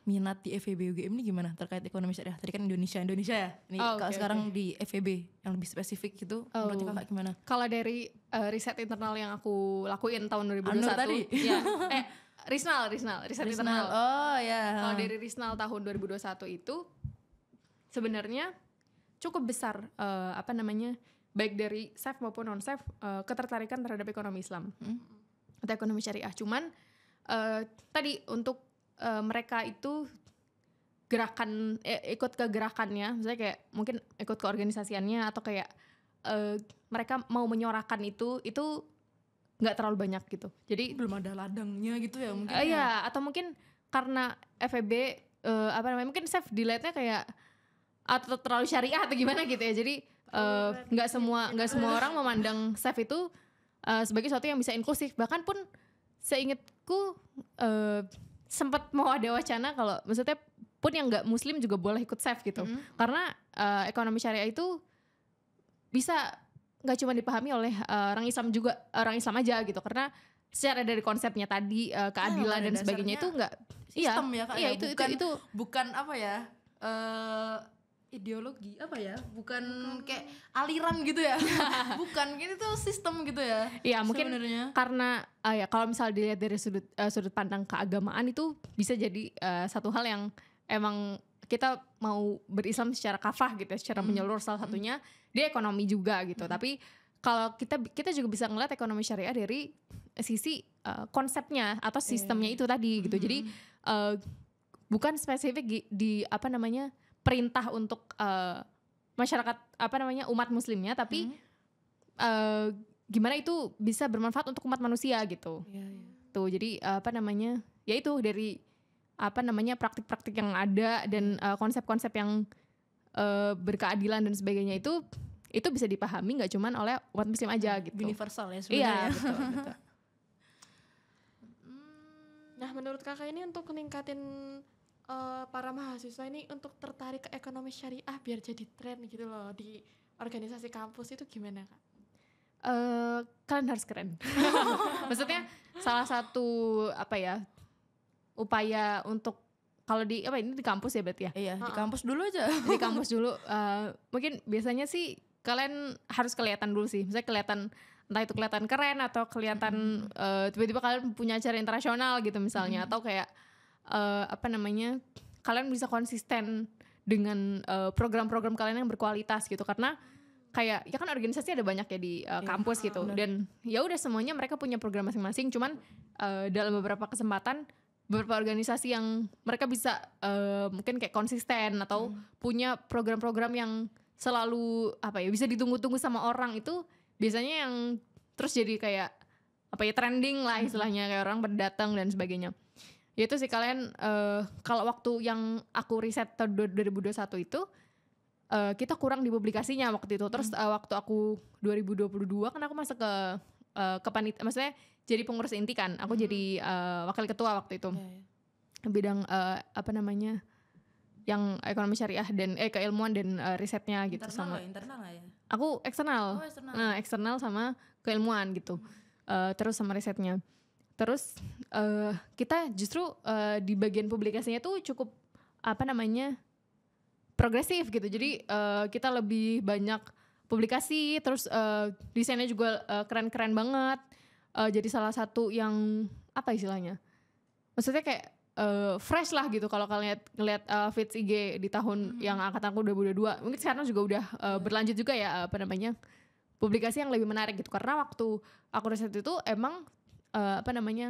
C: minat di FEB UGM ini gimana terkait ekonomi syariah? Tadi kan Indonesia ya. Ini sekarang di FEB yang lebih spesifik gitu. Menurut kakak gimana?
B: Kalau dari riset internal yang aku lakuin tahun 2021
C: tadi?
B: Ya, Risnal internal.
C: Oh ya.
B: Kalau dari Risnal tahun 2021 itu sebenarnya cukup besar baik dari SEF maupun non SEF ketertarikan terhadap ekonomi Islam atau ekonomi syariah. Cuman tadi untuk mereka itu gerakan ikut ke gerakannya, misalnya kayak mungkin ikut ke organisasiannya atau kayak mereka mau menyorakan itu nggak terlalu banyak gitu. Jadi
C: belum ada ladangnya gitu ya mungkin.
B: Iya, atau mungkin karena FEB mungkin Save dilihatnya kayak atau terlalu syariah atau gimana gitu ya. Jadi nggak semua orang memandang Save itu sebagai sesuatu yang bisa inklusif. Bahkan pun seingatku sempat mau ada wacana kalau maksudnya pun yang nggak muslim juga boleh ikut Save gitu. Karena ekonomi syariah itu bisa nggak cuma dipahami oleh orang Islam aja gitu. Karena secara dari konsepnya tadi keadilan dan sebagainya itu nggak
C: sistem ya Kak.
B: Iya,
C: ya?
B: itu
C: bukan apa ya? Ideologi apa ya? Bukan kayak aliran gitu ya. Bukan, ini tuh sistem gitu ya.
B: Iya, mungkin
C: sebenarnya.
B: karena ya kalau misalnya dilihat dari sudut pandang keagamaan itu bisa jadi satu hal yang emang kita mau berislam secara kafah gitu ya, secara menyeluruh. Salah satunya dia ekonomi juga gitu. Tapi kalau kita juga bisa ngeliat ekonomi syariah dari sisi konsepnya atau sistemnya itu tadi gitu. Jadi bukan spesifik di perintah untuk masyarakat umat muslimnya, tapi gimana itu bisa bermanfaat untuk umat manusia gitu. Tuh, jadi ya itu dari praktik-praktik yang ada dan konsep-konsep yang berkeadilan dan sebagainya itu bisa dipahami nggak cuman oleh umat muslim aja gitu.
C: Universal ya sebenarnya.
B: Iya, betul.
A: Nah, menurut kakak ini untuk meningkatin para mahasiswa ini untuk tertarik ke ekonomi syariah biar jadi tren gitu loh di organisasi kampus itu gimana Kak?
B: Kalian harus keren. Maksudnya salah satu upaya untuk kalau ini di kampus ya berarti ya?
C: Iya, di kampus dulu aja.
B: Di kampus dulu mungkin biasanya sih kalian harus kelihatan dulu sih. Misalnya kelihatan, entah itu kelihatan keren atau kelihatan tiba-tiba kalian punya acara internasional gitu misalnya, atau kayak kalian bisa konsisten dengan program-program kalian yang berkualitas gitu. Karena kayak ya kan organisasi ada banyak ya di kampus gitu. Dan ya udah semuanya mereka punya program masing-masing, cuman dalam beberapa kesempatan beberapa organisasi yang mereka bisa mungkin kayak konsisten atau punya program-program yang selalu bisa ditunggu-tunggu sama orang, itu biasanya yang terus jadi kayak trending lah istilahnya, kayak orang berdatang dan sebagainya. Ya itu sih kalian kalau waktu yang aku riset tahun 2021 itu kita kurang di publikasinya waktu itu. Terus waktu aku 2022 kan aku masuk ke panitia, maksudnya jadi pengurus inti kan. Aku jadi wakil ketua waktu itu. Bidang yang ekonomi syariah dan keilmuan dan risetnya gitu.
C: Internal gak ya?
B: Aku eksternal. Nah, eksternal sama keilmuan gitu. Terus sama risetnya. Terus kita justru di bagian publikasinya tuh cukup progresif gitu. Jadi kita lebih banyak publikasi, terus desainnya juga keren-keren banget. Jadi salah satu yang istilahnya? Maksudnya kayak fresh lah gitu kalau kalian ngeliat feeds IG di tahun yang angkatanku 2022. Mungkin sekarang juga udah berlanjut juga ya publikasi yang lebih menarik gitu. Karena waktu aku riset itu emang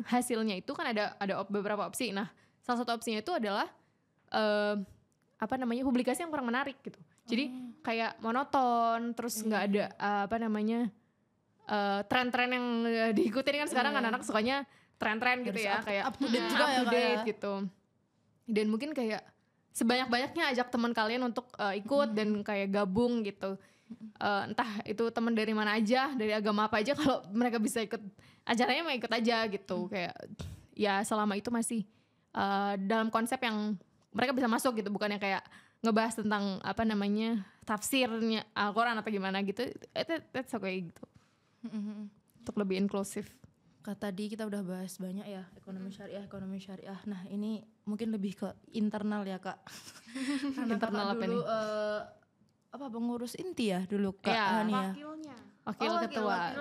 B: hasilnya itu kan ada beberapa opsi. Nah, salah satu opsinya itu adalah publikasi yang kurang menarik gitu. Jadi kayak monoton, terus nggak ada tren-tren yang diikutin kan sekarang anak-anak sukanya tren-tren gitu ya, kayak
C: up to date juga ya
B: gitu. Dan mungkin kayak sebanyak-banyaknya ajak teman kalian untuk ikut dan kayak gabung gitu. Entah itu teman dari mana aja, dari agama apa aja, kalau mereka bisa ikut acaranya mah ikut aja gitu. Kayak ya selama itu masih dalam konsep yang mereka bisa masuk gitu, bukannya kayak ngebahas tentang tafsirnya Al-Quran atau gimana gitu. That's okay gitu. Untuk lebih inklusif.
C: Tadi kita udah bahas banyak ya ekonomi syariah. Nah, ini mungkin lebih ke internal ya, Kak. Karena
B: internal apa
C: dulu,
B: nih?
C: Pengurus inti ya dulu Kak
B: Ya,
C: Hani ya.
B: Wakil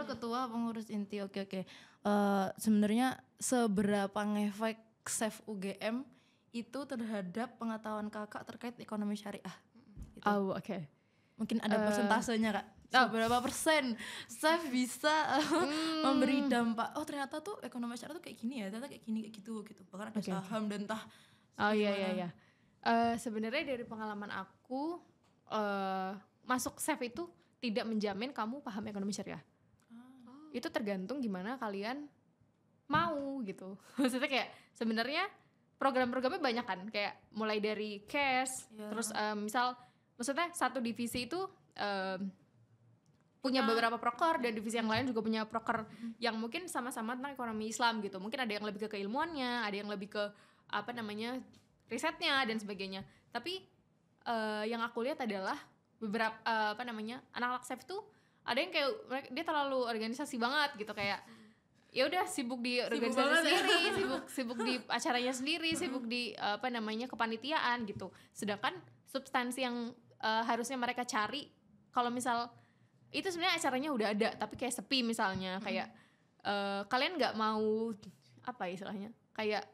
C: ketua pengurus inti. Oke. Sebenarnya seberapa ngefek Save UGM itu terhadap pengetahuan Kakak terkait ekonomi syariah? Gitu.
B: Oh, oke.
C: Mungkin ada persentasenya, Kak. Berapa persen Save bisa memberi dampak, oh ternyata tuh ekonomi syariah tuh kayak gini ya, ternyata kayak gini, kayak gitu. Bahkan ada saham dan entah.
B: Oh iya. Sebenarnya dari pengalaman aku masuk Save itu tidak menjamin kamu paham ekonomi syariah. Itu tergantung gimana kalian mau gitu. Maksudnya kayak sebenarnya program-programnya banyak kan, kayak mulai dari cash, terus misal maksudnya satu divisi itu punya beberapa proker dan divisi yang lain juga punya proker yang mungkin sama-sama tentang ekonomi Islam gitu. Mungkin ada yang lebih ke keilmuannya, ada yang lebih ke apa namanya risetnya dan sebagainya. Tapi yang aku lihat adalah beberapa apa namanya anak-anak SEF tuh ada yang kayak dia terlalu organisasi banget gitu, kayak ya udah sibuk di organisasi sendiri, sibuk di acaranya sendiri, sibuk di apa namanya kepanitiaan gitu. Sedangkan substansi yang harusnya mereka cari kalau misal itu sebenarnya acaranya udah ada tapi kayak sepi misalnya, kayak kalian nggak mau apa istilahnya kayak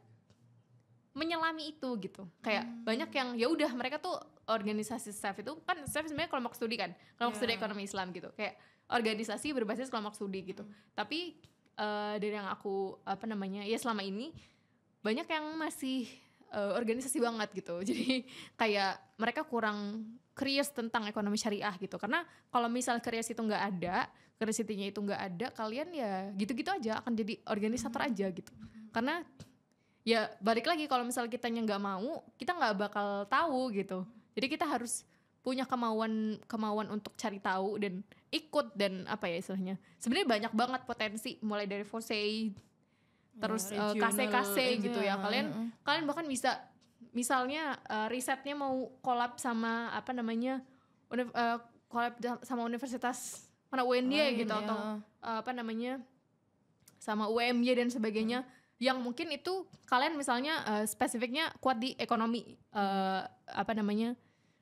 B: menyelami itu gitu. Kayak banyak yang ya udah mereka tuh organisasi SEF itu kan SEF sebenarnya kelompok studi kan, kelompok studi ekonomi Islam gitu, kayak organisasi berbasis kelompok studi gitu. Tapi dari yang aku apa namanya ya selama ini banyak yang masih organisasi banget gitu. Jadi kayak mereka kurang curious tentang ekonomi syariah gitu. Karena kalau misal curious itu nggak ada, curiosity-nya itu nggak ada, kalian ya gitu-gitu aja akan jadi organisator aja gitu. Karena ya balik lagi kalau misal kitanya nggak mau, kita nggak bakal tahu gitu. Jadi kita harus punya kemauan untuk cari tahu dan ikut, dan apa ya istilahnya. Sebenarnya banyak banget potensi mulai dari FOSEI terus KC gitu ya. Kalian bahkan bisa misalnya risetnya mau collab sama apa namanya collab sama universitas mana UNY gitu atau apa namanya sama UMY dan sebagainya, yang mungkin itu kalian misalnya spesifiknya kuat di ekonomi apa namanya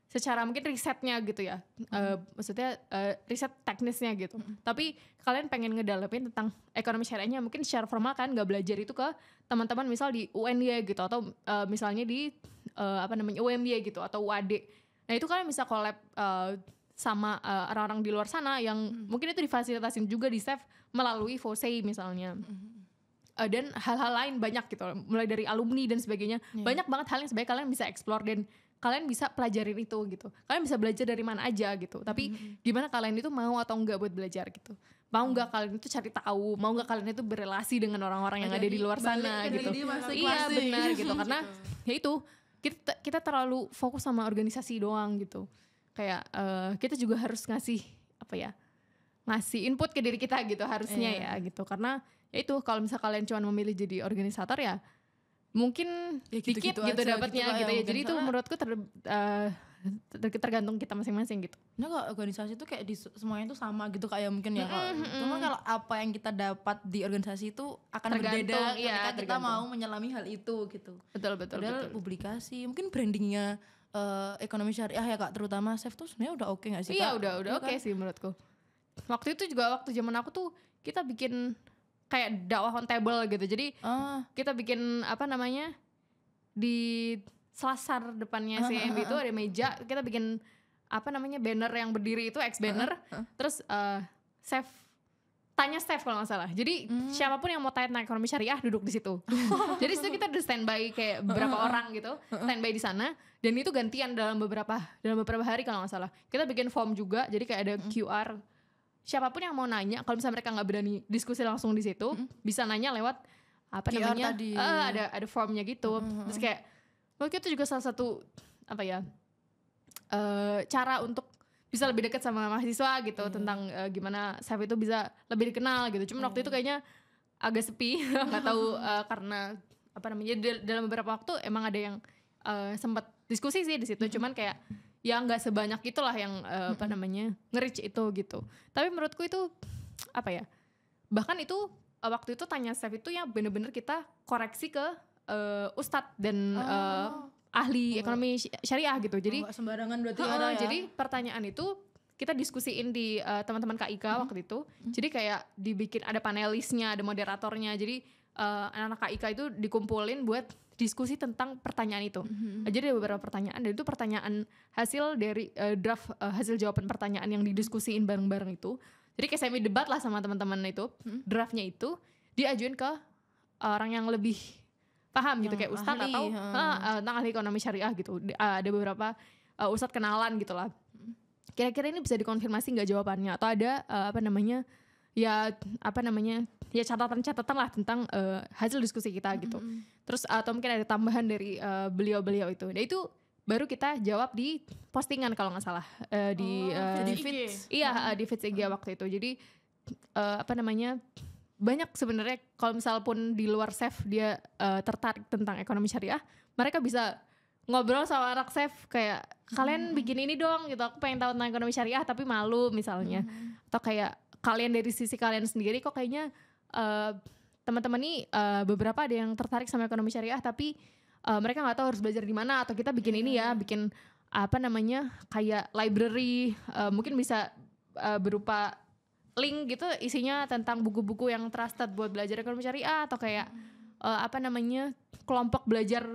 B: secara mungkin risetnya gitu ya, maksudnya riset teknisnya gitu. Tapi kalian pengen ngedalamin tentang ekonomi syariahnya, mungkin secara formal kan nggak belajar itu ke teman-teman misal di UNY gitu atau misalnya di apa namanya UMY gitu atau UAD. Nah itu kalian bisa collab sama orang-orang di luar sana yang mungkin itu difasilitasin juga di SEF melalui FOSEI misalnya. Dan hal-hal lain banyak gitu, mulai dari alumni dan sebagainya. Banyak banget hal yang sebenarnya kalian bisa explore dan kalian bisa pelajarin itu gitu. Kalian bisa belajar dari mana aja gitu. Tapi gimana kalian itu mau atau enggak buat belajar gitu. Mau enggak kalian itu cari tahu, mau enggak kalian itu berelasi dengan orang-orang yang ada di luar sana gitu. Iya benar gitu. Karena ya itu kita terlalu fokus sama organisasi doang gitu. Kayak kita juga harus ngasih apa ya? Ngasih input ke diri kita gitu harusnya ya gitu. Karena ya itu kalau misalnya kalian cuma memilih jadi organisator ya mungkin ya dikit gitu dapatnya gitu ya. Jadi itu menurutku tergantung kita masing-masing gitu.
C: Nah kalau organisasi itu kayak di semuanya itu sama gitu kayak mungkin ya. Cuma kalau apa yang kita dapat di organisasi itu akan berbeda ketika kita mau menyelami hal itu gitu.
B: Betul.
C: Publikasi, mungkin brandingnya ekonomi syariah ya Kak, terutama SEF tuh sebenarnya udah oke nggak sih Kak?
B: Iya udah oke sih menurutku. Waktu itu juga waktu zaman aku tuh kita bikin kayak dakwah on table gitu. Jadi kita bikin apa namanya di selasar depannya CMB itu ada meja, kita bikin apa namanya banner yang berdiri itu X banner. Terus tanya Steph kalau nggak salah. Jadi siapapun yang mau tanya tentang ekonomi syariah duduk di situ. Jadi situ kita udah standby kayak beberapa orang gitu, standby di sana. Dan itu gantian dalam beberapa hari kalau nggak salah. Kita bikin form juga. Jadi kayak ada QR. Siapapun yang mau nanya, kalau misalnya mereka nggak berani diskusi langsung di situ, bisa nanya lewat apa QR namanya? Ada formnya gitu. Terus kayak, itu juga salah satu apa ya cara untuk bisa lebih dekat sama mahasiswa gitu tentang gimana SEF itu bisa lebih dikenal gitu. Cuma waktu itu kayaknya agak sepi, nggak tahu karena apa namanya dalam beberapa waktu emang ada yang sempat diskusi sih di situ. Cuman kayak ya nggak sebanyak itulah yang apa namanya nge-reach itu gitu. Tapi menurutku itu apa ya, bahkan itu waktu itu tanya SEF itu yang bener-bener kita koreksi ke ustadz dan ahli ekonomi syariah gitu. Jadi
C: sembarangan berarti
B: jadi pertanyaan itu kita diskusiin di teman-teman KIK waktu itu. Jadi kayak dibikin ada panelisnya, ada moderatornya. Jadi anak-anak KIK itu dikumpulin buat diskusi tentang pertanyaan itu. Jadi ada beberapa pertanyaan dan itu pertanyaan hasil dari draft hasil jawaban pertanyaan yang didiskusiin bareng-bareng itu. Jadi kayak semi debat lah sama teman-teman itu. Draftnya itu diajuin ke orang yang lebih paham gitu, kayak ustadz atau tentang ahli ekonomi syariah gitu. Ada beberapa ustadz kenalan gitu lah. kira-kira ini bisa dikonfirmasi nggak jawabannya, atau ada ya catatan-catatan lah tentang hasil diskusi kita gitu. Terus atau mungkin ada tambahan dari beliau-beliau itu. Nah itu baru kita jawab di postingan kalau nggak salah di
A: feeds IG.
B: di feeds IG waktu itu. Jadi banyak sebenarnya kalau misal pun di luar SEF dia tertarik tentang ekonomi syariah, mereka bisa ngobrol sama anak SEF kayak kalian bikin ini dong gitu, aku pengen tahu tentang ekonomi syariah tapi malu misalnya. Atau kayak kalian dari sisi kalian sendiri kok kayaknya teman-teman nih beberapa ada yang tertarik sama ekonomi syariah tapi mereka nggak tahu harus belajar di mana, atau kita bikin ini ya, bikin kayak library, mungkin bisa berupa link gitu isinya tentang buku-buku yang trusted buat belajar ekonomi syariah, atau kayak kelompok belajar,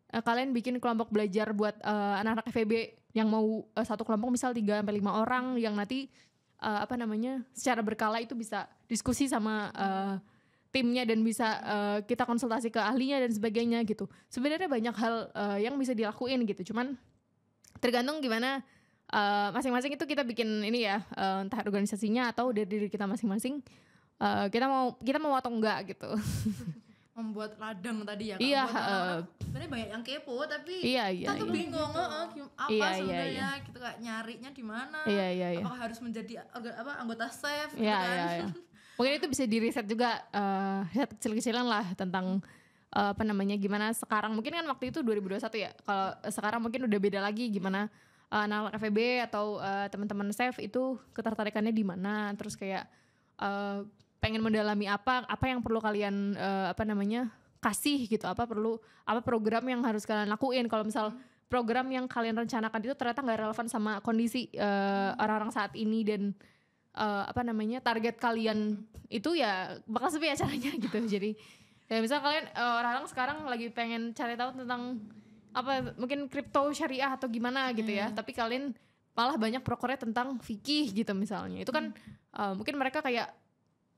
B: kalian bikin kelompok belajar buat anak-anak FEB yang mau satu kelompok misal 3-5 orang yang nanti secara berkala itu bisa diskusi sama timnya dan bisa kita konsultasi ke ahlinya dan sebagainya gitu. Sebenarnya banyak hal yang bisa dilakuin gitu, cuman tergantung gimana masing-masing itu kita bikin ini ya, entah organisasinya atau dari diri kita masing-masing, kita mau atau enggak gitu.
C: Membuat ladang tadi ya,
B: Iya,
C: sebenarnya banyak yang kepo tapi
B: iya,
C: kita tuh bingung apa
B: Iya,
C: sebenarnya kita kayak nyarinya di mana,
B: Iya.
C: apakah harus menjadi anggota SEF gitu
B: Iya,
C: kan.
B: iya. Mungkin itu bisa di riset juga, riset kecil-kecilan lah tentang gimana sekarang. Mungkin kan waktu itu 2021 ya. Kalau sekarang mungkin udah beda lagi gimana anak FEB atau teman-teman SEF itu ketertarikannya di mana. Terus kayak pengen mendalami apa yang perlu kalian kasih gitu. Apa program yang harus kalian lakuin. Kalau misal program yang kalian rencanakan itu ternyata nggak relevan sama kondisi orang-orang saat ini dan target kalian itu ya bakal sepi acaranya gitu. Jadi ya misal kalian orang-orang sekarang lagi pengen cari tahu tentang mungkin kripto syariah atau gimana gitu ya, tapi kalian malah banyak prokernya tentang fikih gitu misalnya, itu kan mungkin mereka kayak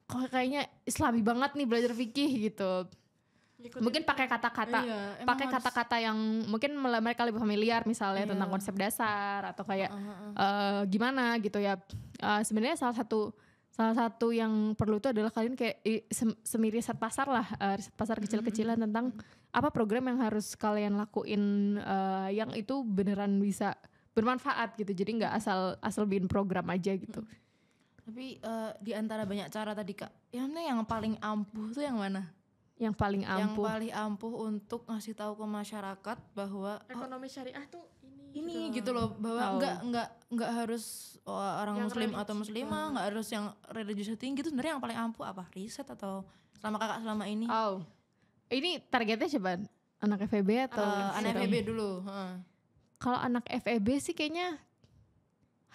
B: kok kayaknya islami banget nih belajar fikih gitu. Mungkin pakai kata-kata yang mungkin mereka lebih familiar misalnya tentang konsep dasar atau kayak gimana gitu ya. Sebenarnya salah satu yang perlu itu adalah kalian kayak semi riset pasar lah, riset pasar kecil-kecilan tentang apa program yang harus kalian lakuin yang itu beneran bisa bermanfaat gitu. Jadi nggak asal bikin program aja gitu.
C: Tapi di antara banyak cara tadi Kak, yang paling ampuh tuh yang mana?
B: Yang paling ampuh.
C: Yang paling ampuh untuk ngasih tahu ke masyarakat bahwa
A: ekonomi syariah tuh
C: ini gitu loh, bahwa nggak harus orang
A: yang
C: muslim atau muslimah, nggak harus yang religiusnya tinggi. Itu sebenarnya yang paling ampuh apa? Riset atau selama ini?
B: Ini targetnya siapa? Anak FEB atau
C: anak FEB dulu?
B: Kalau anak FEB sih kayaknya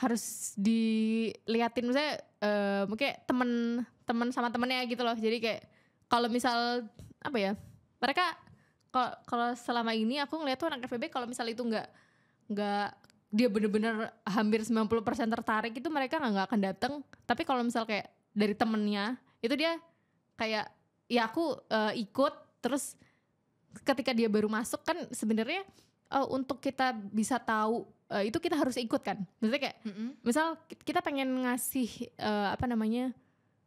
B: harus diliatin, misalnya mungkin teman sama temennya gitu loh. Jadi kayak kalau misal mereka kalau selama ini aku ngeliat tuh anak FEB kalau misal itu nggak dia bener-bener hampir 90% tertarik itu mereka nggak akan datang. Tapi kalau misal kayak dari temennya itu dia kayak ya aku ikut, terus ketika dia baru masuk kan sebenarnya untuk kita bisa tahu itu kita harus ikut kan. Maksudnya kayak misal kita pengen ngasih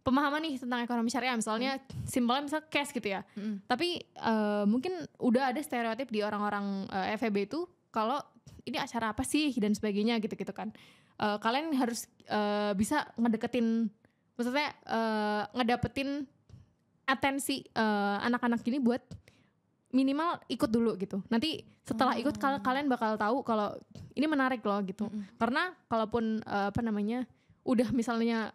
B: pemahaman nih tentang ekonomi syariah misalnya, simpelnya misal cash gitu ya. Tapi mungkin udah ada stereotip di orang-orang FEB itu kalau ini acara apa sih dan sebagainya gitu-gitu kan. Kalian harus bisa ngedeketin, maksudnya ngedapetin atensi anak-anak ini buat minimal ikut dulu gitu. Nanti setelah ikut kalian bakal tahu kalau ini menarik loh gitu. Karena kalaupun udah misalnya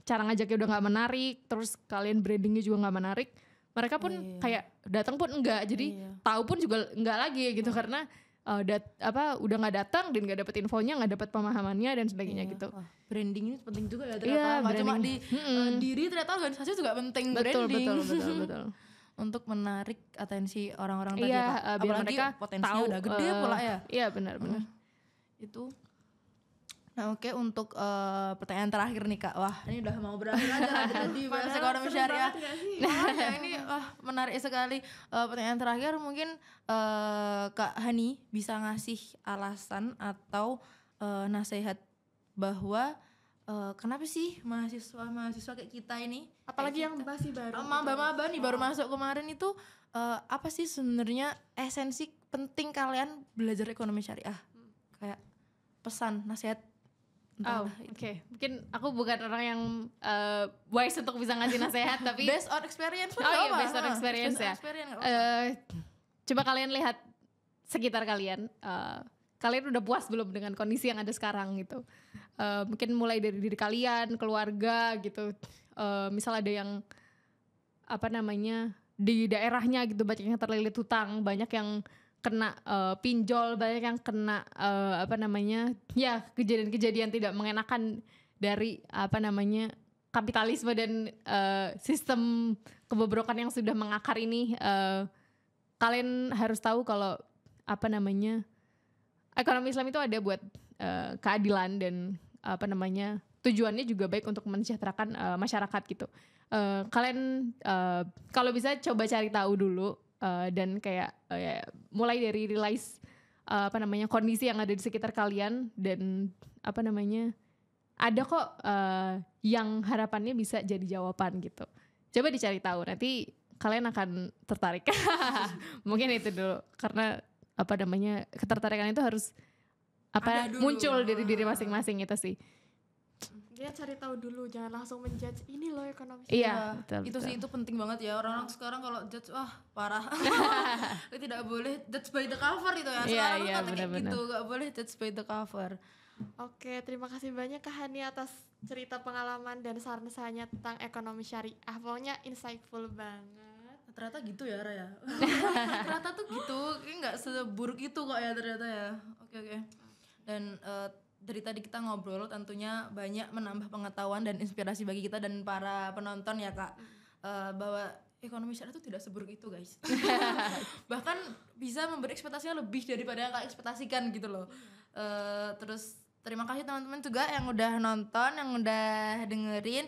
B: cara ngajaknya udah nggak menarik, terus kalian brandingnya juga nggak menarik, mereka pun kayak datang pun enggak, jadi tahu pun juga enggak lagi gitu. Karena udah nggak datang dan nggak dapet infonya, nggak dapet pemahamannya dan sebagainya gitu.
C: Wah, branding ini penting juga ya ternyata. Nggak cuma di diri, ternyata organisasi juga penting. Branding.
B: Betul.
C: Untuk menarik atensi orang-orang tadi
B: Kak.
C: Biar
B: Apalagi
C: mereka potensinya
B: tahu,
C: udah gede pula ya.
B: Iya benar.
C: Itu. Nah oke, untuk pertanyaan terakhir nih Kak. Wah ini udah mau berakhir aja tadi bahas ekonomi syariah. Makanya ini menarik sekali. Pertanyaan terakhir mungkin Kak Hani bisa ngasih alasan atau nasihat bahwa kenapa sih mahasiswa kayak kita ini,
A: Apalagi yang masih baru.
C: maba-maba nih baru masuk kemarin itu, apa sih sebenarnya esensi penting kalian belajar ekonomi syariah? Kayak pesan, nasihat.
B: Oh,
C: entahlah itu.
B: oke. Mungkin aku bukan orang yang wise untuk bisa ngasih nasihat, tapi
C: Based on experience pun
B: Oh
C: nggak
B: iya,
C: apa-apa.
B: based on experience ya.
C: Experience nggak apa-apa.
B: Coba kalian lihat sekitar kalian. Kalian udah puas belum dengan kondisi yang ada sekarang gitu? Mungkin mulai dari diri kalian, keluarga gitu. Misal ada yang apa namanya di daerahnya gitu banyak yang terlilit hutang, banyak yang kena pinjol, banyak yang kena apa namanya ya kejadian-kejadian tidak mengenakan dari apa namanya kapitalisme dan sistem kebobrokan yang sudah mengakar ini. Kalian harus tahu kalau apa namanya ekonomi Islam itu ada buat keadilan dan apa namanya tujuannya juga baik untuk mensejahterakan masyarakat gitu. Kalian kalau bisa coba cari tahu dulu dan kayak ya, mulai dari realize apa namanya kondisi yang ada di sekitar kalian dan apa namanya ada kok yang harapannya bisa jadi jawaban gitu. Coba dicari tahu, nanti kalian akan tertarik. Mungkin itu dulu, karena apa namanya ketertarikan itu harus apa
C: Ada dulu.
B: muncul dari diri masing-masing itu sih.
A: Dia cari tahu dulu, jangan langsung menjudge ini loh ekonomi.
B: Iya, betul,
C: itu
B: betul.
C: sih itu penting banget ya, orang-orang sekarang kalau judge wah parah. Tidak boleh judge by the cover itu ya.
B: Iya,
C: Sekarang
B: iya,
C: tuh kayak
B: benar-benar.
C: gitu, gak boleh judge by the cover.
A: Oke, terima kasih banyak Kak Hani atas cerita pengalaman dan saran-sarannya tentang ekonomi syariah. Pokoknya insightful banget.
C: Ternyata gitu ya Raya. Ternyata tuh gitu, kayak nggak seburuk itu kok ya ternyata ya. Oke. Dan dari tadi kita ngobrol tentunya banyak menambah pengetahuan dan inspirasi bagi kita dan para penonton ya Kak. Bahwa ekonomi syariah itu tidak seburuk itu guys. Bahkan bisa memberi ekspektasinya lebih daripada yang Kak ekspektasikan gitu loh. Terus terima kasih teman-teman juga yang udah nonton, yang udah dengerin.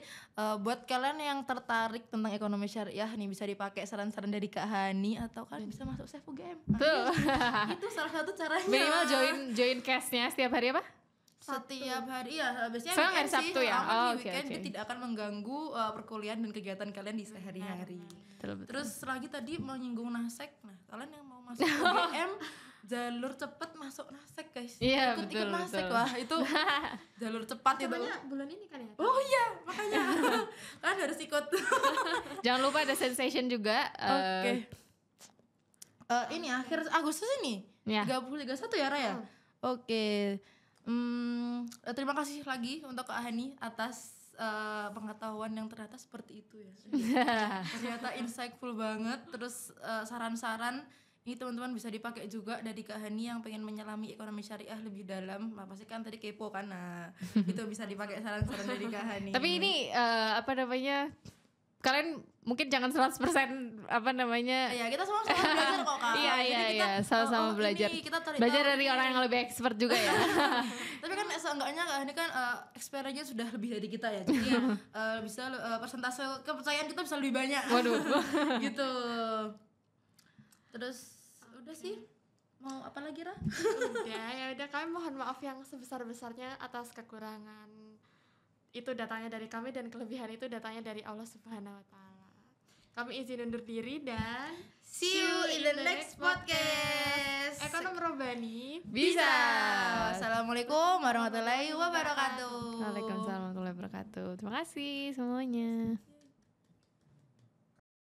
C: Buat kalian yang tertarik tentang ekonomi syariah nih bisa dipakai saran-saran dari Kak Hani atau kalian bisa masuk Save UGM.
B: Tuh.
C: Itu salah satu caranya.
B: Minimal join cashnya setiap hari apa?
C: Setiap hari ya, biasanya
B: Sekarang hari
C: weekend sih,
B: Sabtu ya?
C: selama
B: Oh,
C: di
B: oke,
C: weekend
B: oke.
C: dia tidak akan mengganggu perkuliahan dan kegiatan kalian di sehari-hari.
B: Betul.
C: Terus lagi tadi menyinggung Nasek, nah kalian yang mau masuk UGM jalur cepat masuk Nasek guys.
B: Iya,
C: Ikut
B: betul,
C: Nasek,
B: betul.
C: wah itu jalur cepat itu.
A: Katanya bulan ini kan ya?
C: Oh iya, makanya kalian harus ikut.
B: Jangan lupa ada sensation juga.
C: Oke. Ini akhir Agustus ini.
B: Ya.
C: 30 31 ya Raya. Oke. Terima kasih lagi untuk Kak Hani atas pengetahuan yang ternyata seperti itu ya. Ternyata insightful banget. Terus saran-saran ini teman-teman bisa dipakai juga dari Kak Hani yang pengen menyelami ekonomi syariah lebih dalam. Nah, pasti kan tadi kepo kan. Nah, itu bisa dipakai saran-saran dari Kak Hani.
B: Tapi ini apa namanya? Kalian mungkin jangan 100% apa namanya?
C: ya kita semua sama belajar kok Kak.
B: Iya,
C: Jadi
B: iya,
C: kita,
B: iya, sama-sama
C: ini
B: belajar.
C: kita
B: Belajar
C: tahu
B: dari
C: ini.
B: orang yang lebih expert juga ya.
C: Tapi kan seenggaknya Kak Hani kan experience-nya sudah lebih dari kita ya. Jadi ya bisa persentase kepercayaan kita bisa lebih banyak.
B: Waduh.
C: Gitu. Terus udah sih. Mau apa lagi Ra?
A: Udah kami mohon maaf yang sebesar-besarnya atas kekurangan. Itu datangnya dari kami dan kelebihan itu datangnya dari Allah Subhanahu wa taala. Kami izin undur diri dan
C: See you in the next podcast.
A: Ekonom Robani
B: Bisa.
C: Assalamualaikum warahmatullahi wabarakatuh.
B: Waalaikumsalam warahmatullahi wabarakatuh. Terima kasih semuanya.